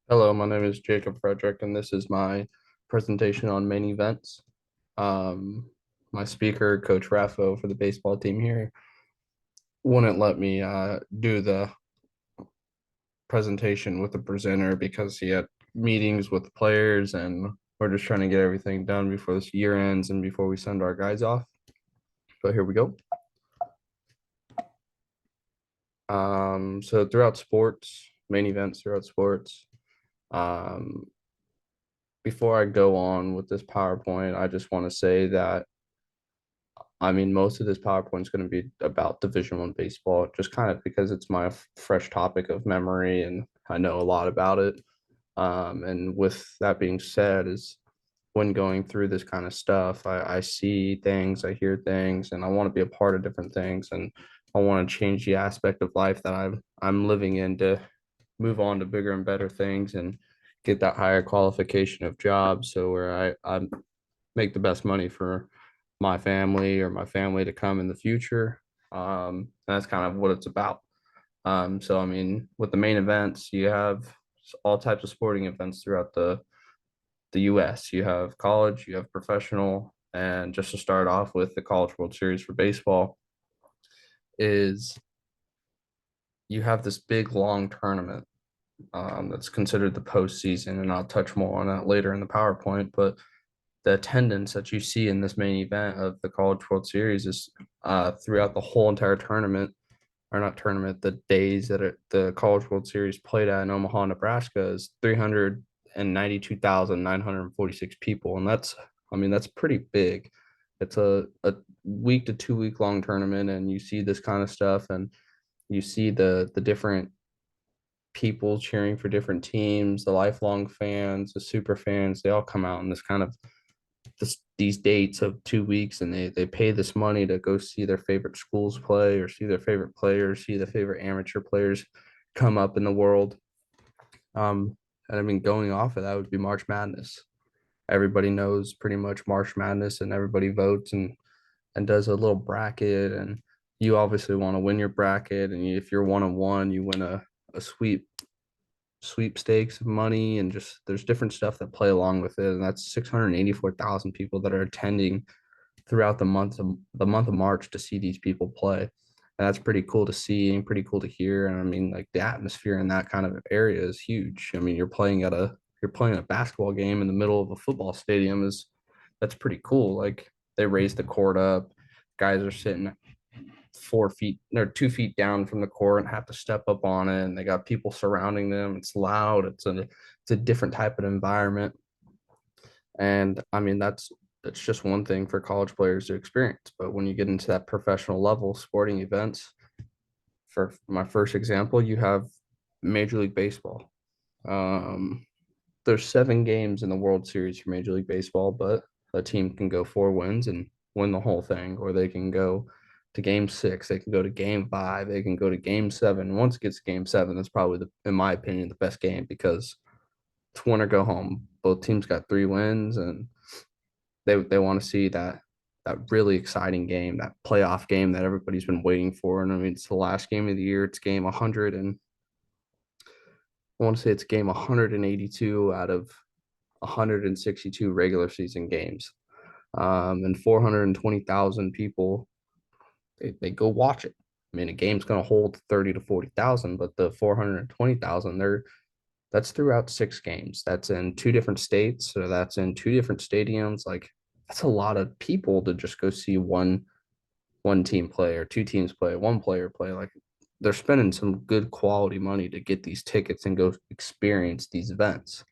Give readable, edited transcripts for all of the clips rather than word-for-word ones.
Hello, my name is Jacob Frederick, and this is my presentation on main events. Um, my speaker, Coach Raffo for the baseball team here, wouldn't let me do the presentation with the presenter because he had meetings with the players, and we're just trying to get everything done before this year ends and before we send our guys off. So here we go. So throughout sports, main events throughout sports, um, before I go on with this PowerPoint, I just want to say that most of this PowerPoint is going to be about Division One baseball, just kind of because it's my fresh topic of memory and I know a lot about it. And with that being said, is when going through this kind of stuff, I see things, I hear things, and I want to be a part of different things, and I want to change the aspect of life that I'm living in to move on to bigger and better things and get that higher qualification of jobs, so where I make the best money for my family or my family to come in the future. That's kind of what it's about. With the main events, you have all types of sporting events throughout the US. You have college, you have professional, and just to start off with the College World Series for baseball is you have this big long tournament that's considered the postseason, and I'll touch more on that later in the PowerPoint. But the attendance that you see in this main event of the College World Series is throughout the whole entire tournament, or not tournament, the days that the College World Series played at in Omaha, Nebraska is 392,946 people. And that's pretty big. It's a week to 2 week long tournament, and you see this kind of stuff, and you see the different people cheering for different teams, the lifelong fans, the super fans, they all come out in this kind of these dates of 2 weeks, and they pay this money to go see their favorite schools play or see their favorite players, see the favorite amateur players come up in the world. And going off of that would be March Madness. Everybody knows pretty much March Madness, and everybody votes and does a little bracket, and you obviously want to win your bracket, and if you're 1-1, you win a sweepstakes of money, and just there's different stuff that play along with it, and that's 684,000 people that are attending throughout the month of March to see these people play. And that's pretty cool to see and pretty cool to hear. And like the atmosphere in that kind of area is huge. You're playing a basketball game in the middle of a football stadium is that's pretty cool. Like they raise the court up, guys are sitting 4 feet or 2 feet down from the court and have to step up on it, and they got people surrounding them. It's loud. It's a different type of environment. And that's just one thing for college players to experience. But when you get into that professional level sporting events, for my first example, you have Major League Baseball. Um, there's 7 games in the World Series for Major League Baseball, but a team can go 4 wins and win the whole thing, or they can go to game 6, they can go to game 5, they can go to game 7. Once it gets to game 7, that's probably in my opinion, the best game because it's win or go home. Both teams got 3 wins, and they want to see that really exciting game, that playoff game that everybody's been waiting for. And it's the last game of the year. It's game 100, and I want to say it's game 182 out of 162 regular season games. And 420,000 people they go watch it. A game's going to hold 30 to 40,000, but the 420,000, that's throughout 6 games. That's in 2 different states, so that's in 2 different stadiums. Like that's a lot of people to just go see one team play or 2 teams play, one player play. Like they're spending some good quality money to get these tickets and go experience these events.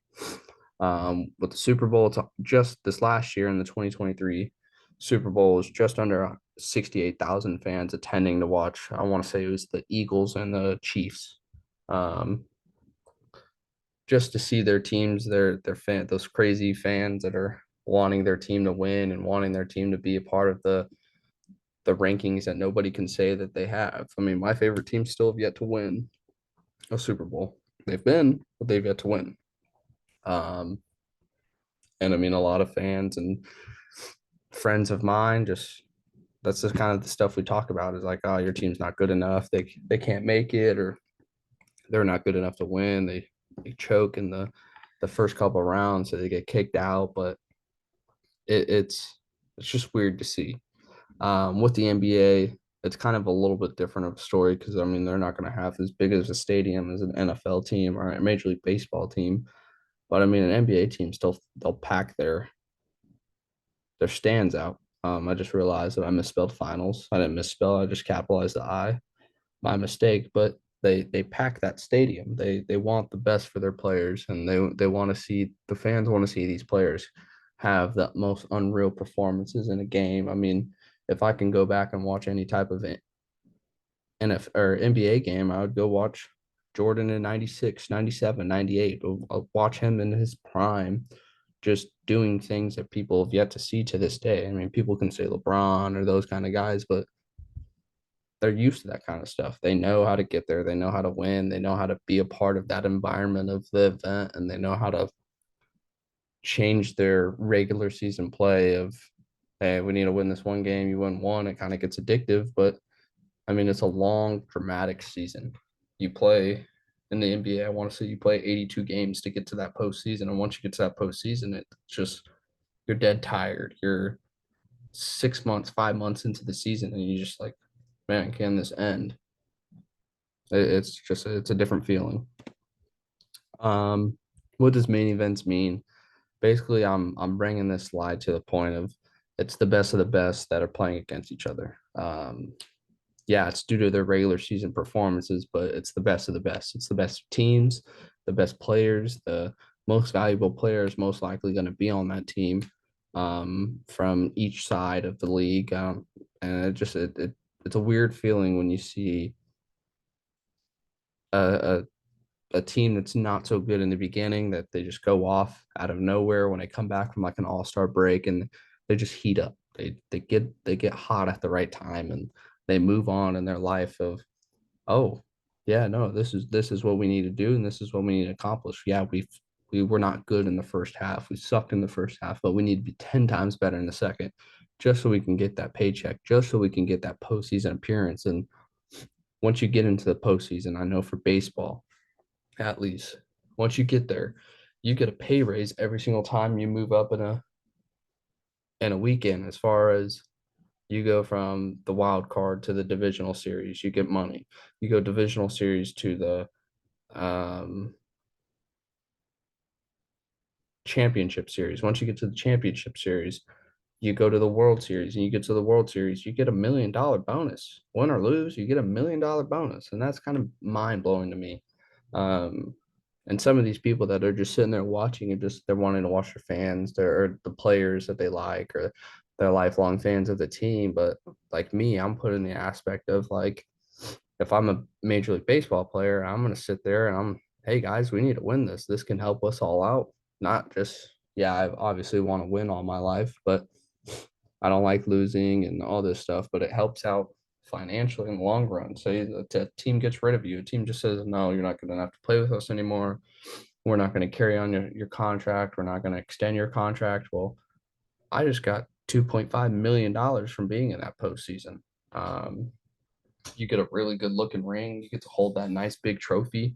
With the Super Bowl, it's just this last year in the 2023 Super Bowl was just under 68,000 fans attending to watch. I want to say it was the Eagles and the Chiefs. Um, just to see their teams, those crazy fans that are wanting their team to win and wanting their team to be a part of the rankings that nobody can say that they have. My favorite teams still have yet to win a Super Bowl. They've been, but they've yet to win. Um, and a lot of fans and friends of mine just that's just kind of the stuff we talk about is like, oh, your team's not good enough. They can't make it, or they're not good enough to win. they choke in the first couple of rounds, so they get kicked out. But it's just weird to see. With the NBA, it's kind of a little bit different of a story because I mean they're not going to have as big as a stadium as an NFL team or a Major League Baseball team, but I mean an NBA team still they'll pack their stands out. I just realized that I misspelled finals. I didn't misspell. I just capitalized the I. My mistake. But they pack that stadium. They want the best for their players, and they want to see the fans want to see these players have the most unreal performances in a game. I mean, if I can go back and watch any type of NFL or NBA game, I would go watch Jordan in 96, 97, 98. I'll watch him in his prime, just doing things that people have yet to see to this day. I mean, people can say LeBron or those kind of guys, but they're used to that kind of stuff. They know how to get there. They know how to win. They know how to be a part of that environment of the event, and they know how to change their regular season play of, hey, we need to win this one game. You win one, it kind of gets addictive, but I mean, it's a long, dramatic season. You play in the NBA, I want to say you play 82 games to get to that postseason. And once you get to that postseason, it's just, you're dead tired. You're 6 months, 5 months into the season, and you just like, man, can this end? It's just, it's a different feeling. Um, what does main events mean? Basically, I'm bringing this slide to the point of it's the best of the best that are playing against each other. Yeah, it's due to their regular season performances, but it's the best of the best. It's the best teams, the best players, the most valuable players most likely going to be on that team from each side of the league. And it's a weird feeling when you see a, a team that's not so good in the beginning that they just go off out of nowhere when they come back from like an all-star break and they just heat up. They get hot at the right time and they move on in their life of, oh, yeah, no, this is what we need to do and this is what we need to accomplish. Yeah, we were not good in the first half. We sucked in the first half, but we need to be 10 times better in the second just so we can get that paycheck, just so we can get that postseason appearance. And once you get into the postseason, I know for baseball, at least, once you get there, you get a pay raise every single time you move up in a weekend. As far as you go from the wild card to the divisional series, you get money. You go divisional series to the championship series. Once you get to the championship series, you go to the World Series and you get to the World Series, you get $1 million bonus. Win or lose, you get $1 million bonus. And that's kind of mind blowing to me. Um, and some of these people that are just sitting there watching and just they're wanting to watch their fans, or the players that they like, or they're lifelong fans of the team. But like me, I'm put in the aspect of like, if I'm a Major League Baseball player, I'm going to sit there and hey guys, we need to win this. This can help us all out. Not just, yeah, I obviously want to win all my life, but I don't like losing and all this stuff, but it helps out financially in the long run. Say the team gets rid of you, a team just says, no, you're not going to have to play with us anymore. We're not going to carry on your contract. We're not going to extend your contract. Well, I just got $2.5 million from being in that postseason. Um, you get a really good looking ring. You get to hold that nice big trophy.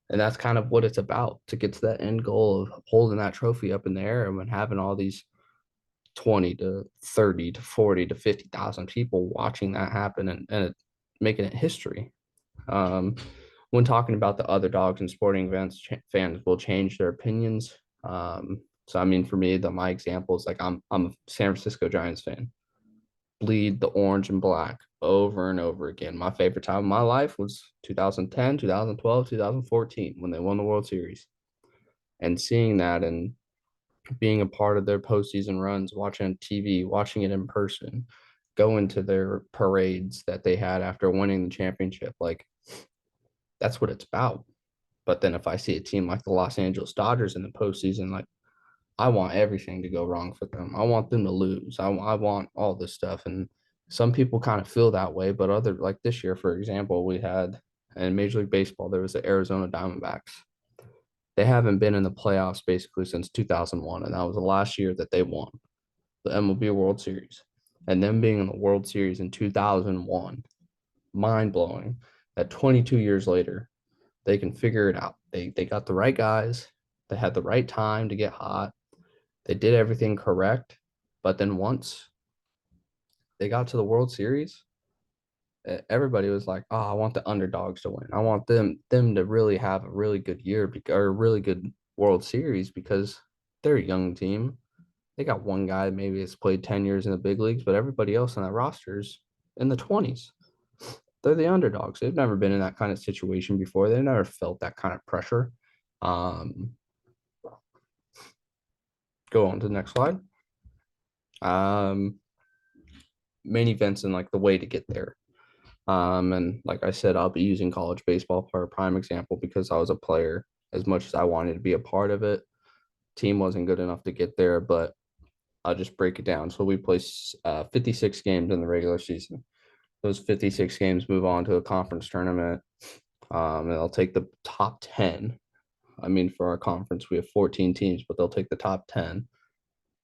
And that's kind of what it's about, to get to that end goal of holding that trophy up in the air and having all these 20 to 30 to 40 to 50,000 people watching that happen and making it history. Um, when talking about the other dogs and sporting events, fans will change their opinions. So I mean, for me, my example is like I'm a San Francisco Giants fan. Bleed the orange and black over and over again. My favorite time of my life was 2010, 2012, 2014 when they won the World Series. And seeing that and being a part of their postseason runs, watching on TV, watching it in person, going to their parades that they had after winning the championship. Like, that's what it's about. But then if I see a team like the Los Angeles Dodgers in the postseason, like, I want everything to go wrong for them. I want them to lose. I want all this stuff. And some people kind of feel that way, but other, like this year, for example, we had in Major League Baseball, there was the Arizona Diamondbacks. They haven't been in the playoffs basically since 2001, and that was the last year that they won the MLB World Series. And them being in the World Series in 2001, mind blowing that 22 years later, They can figure it out. They got the right guys. They had the right time to get hot. They did everything correct. But then once they got to the World Series, everybody was like, "Oh, I want the underdogs to win. I want them to really have a really good year or a really good World Series because they're a young team. They got one guy that maybe has played 10 years in the big leagues, but everybody else on that roster is in the 20s. They're the underdogs. They've never been in that kind of situation before. They've never felt that kind of pressure. Um, go on to the next slide. Um, Main events and like the way to get there. And like I said, I'll be using college baseball for a prime example because I was a player. As much as I wanted to be a part of it, team wasn't good enough to get there, but I'll just break it down. So we play 56 games in the regular season. Those 56 games move on to a conference tournament. And they'll take the top 10. I mean, for our conference, we have 14 teams, but they'll take the top 10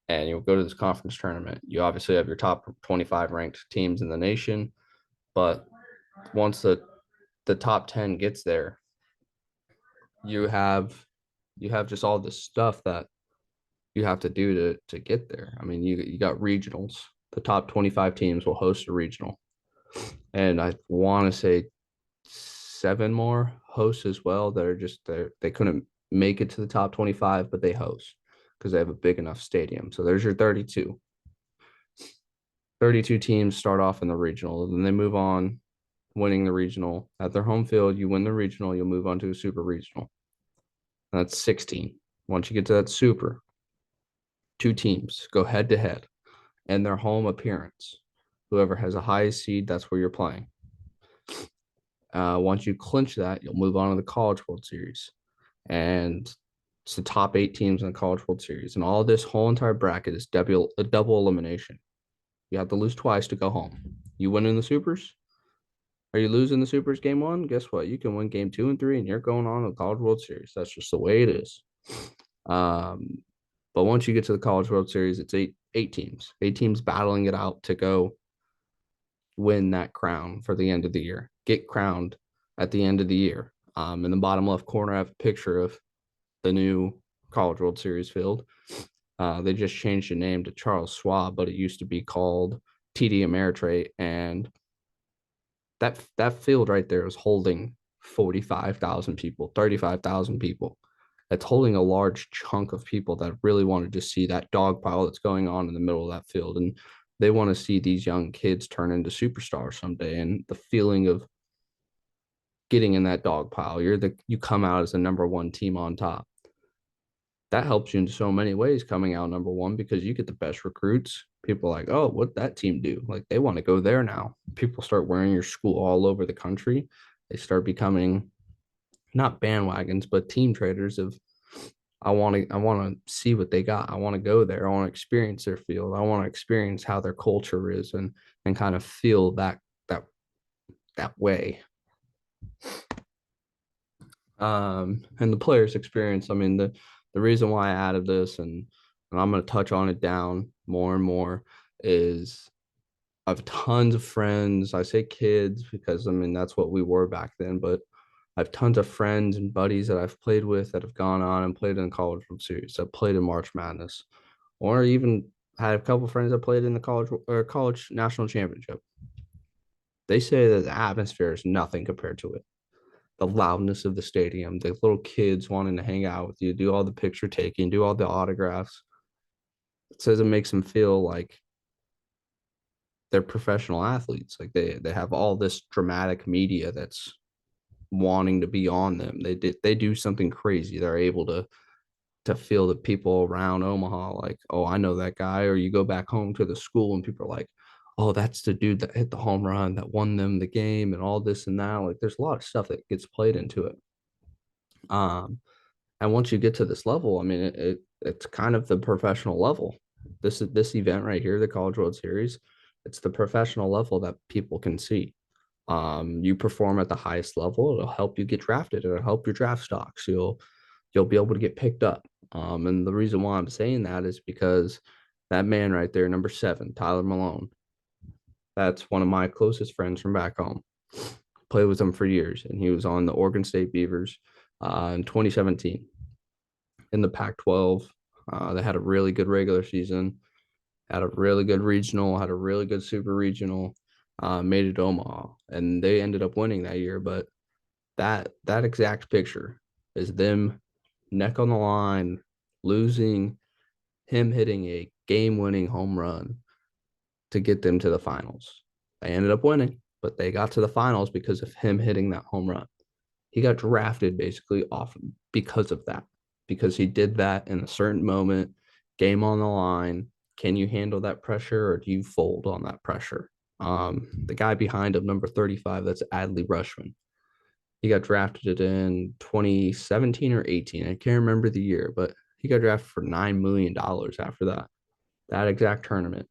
and you'll go to this conference tournament. You obviously have your top 25 ranked teams in the nation, but once the top 10 gets there, you have just all this stuff that you have to do to get there. I mean, you got regionals. The top 25 teams will host a regional. And I want to say 7 more hosts as well that are just there. They couldn't make it to the top 25, but they host because they have a big enough stadium. So there's your 32. 32 teams start off in the regional, then they move on winning the regional at their home field. You win the regional, you'll move on to a super regional. And that's 16. Once you get to that super, 2 teams go head to head and their home appearance. Whoever has the highest seed, that's where you're playing. Once you clinch that, you'll move on to the College World Series. And it's the top 8 teams in the College World Series. And all this whole entire bracket is a double elimination. You have to lose twice to go home. You win in the supers. Are you losing the supers game 1? Guess what? You can win game 2 and 3, and you're going on to the College World Series. That's just the way it is. But once you get to the College World Series, it's eight teams battling it out to go win that crown for the end of the year. Get crowned at the end of the year. In the bottom left corner, I have a picture of the new College World Series field. They just changed the name to Charles Schwab, but it used to be called TD Ameritrade, and that field right there is holding 45,000 people, 35,000 people. That's holding a large chunk of people that really wanted to see that dog pile that's going on in the middle of that field. And they want to see these young kids turn into superstars someday. And the feeling of getting in that dog pile, you come out as the number 1 team on top. That helps you in so many ways coming out number 1 because you get the best recruits. People are like, oh, what that team do? Like they want to go there now. People start wearing your school all over the country. They start becoming not bandwagons, but team traders of I want to see what they got. I want to go there. I want to experience their field. I want to experience how their culture is and kind of feel that way. And the players experience, I mean, the reason why I added this and I'm going to touch on it down more and more is I have tons of friends. I say kids because I mean that's what we were back then, but I have tons of friends and buddies that I've played with that have gone on and played in the College World Series, that played in March Madness, or even had a couple of friends that played in the college national championship. They say that the atmosphere is nothing compared to it. The loudness of the stadium, the little kids wanting to hang out with you, do all the picture taking, do all the autographs. It says it makes them feel like they're professional athletes. Like they have all this dramatic media that's wanting to be on them. They do something crazy. They're able to feel the people around Omaha like, oh, I know that guy. Or you go back home to the school and people are like, oh, that's the dude that hit the home run that won them the game and all this and that. Like there's a lot of stuff that gets played into it. And once you get to this level, I mean, it's kind of the professional level. This event right here, the College World Series, it's the professional level that people can see. You perform at the highest level, it'll help you get drafted. It'll help your draft stocks. You'll be able to get picked up. And the reason why I'm saying that is because that man right there, number 7, Tyler Malone, that's one of my closest friends from back home. played with them for years, and he was on the Oregon State Beavers in 2017 in the Pac-12. They had a really good regular season, had a really good regional, had a really good super regional, made it to Omaha, and they ended up winning that year. But that exact picture is them neck on the line, losing, him hitting a game-winning home run to get them to the finals. They ended up winning, but they got to the finals because of him hitting that home run. He got drafted basically off because of that, because he did that in a certain moment, game on the line. Can you handle that pressure, or do you fold on that pressure? The guy behind him, number 35, that's Adley Rushman. He got drafted in 2017 or 18. I can't remember the year, but he got drafted for $9 million after that exact tournament.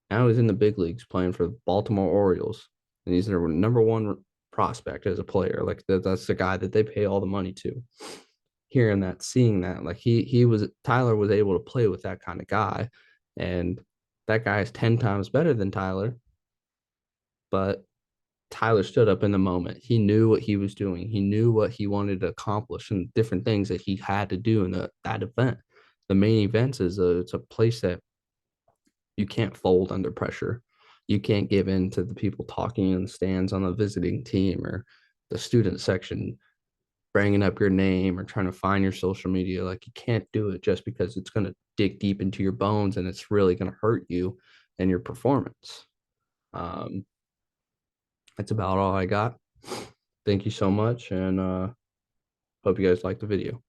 Now he's in the big leagues playing for the Baltimore Orioles, and he's their number one prospect as a player. Like that's the guy that they pay all the money to. Hearing that, seeing that, like he was Tyler was able to play with that kind of guy, and that guy is 10 times better than Tyler, but Tyler stood up in the moment. He knew what he was doing. He knew what he wanted to accomplish and different things that he had to do in that event. The main events is it's a place that you can't fold under pressure. You can't give in to the people talking in the stands on the visiting team or the student section bringing up your name or trying to find your social media. Like you can't do it just because it's going to dig deep into your bones and it's really going to hurt you and your performance. Um, that's about all I got. Thank you so much, and hope you guys liked the video.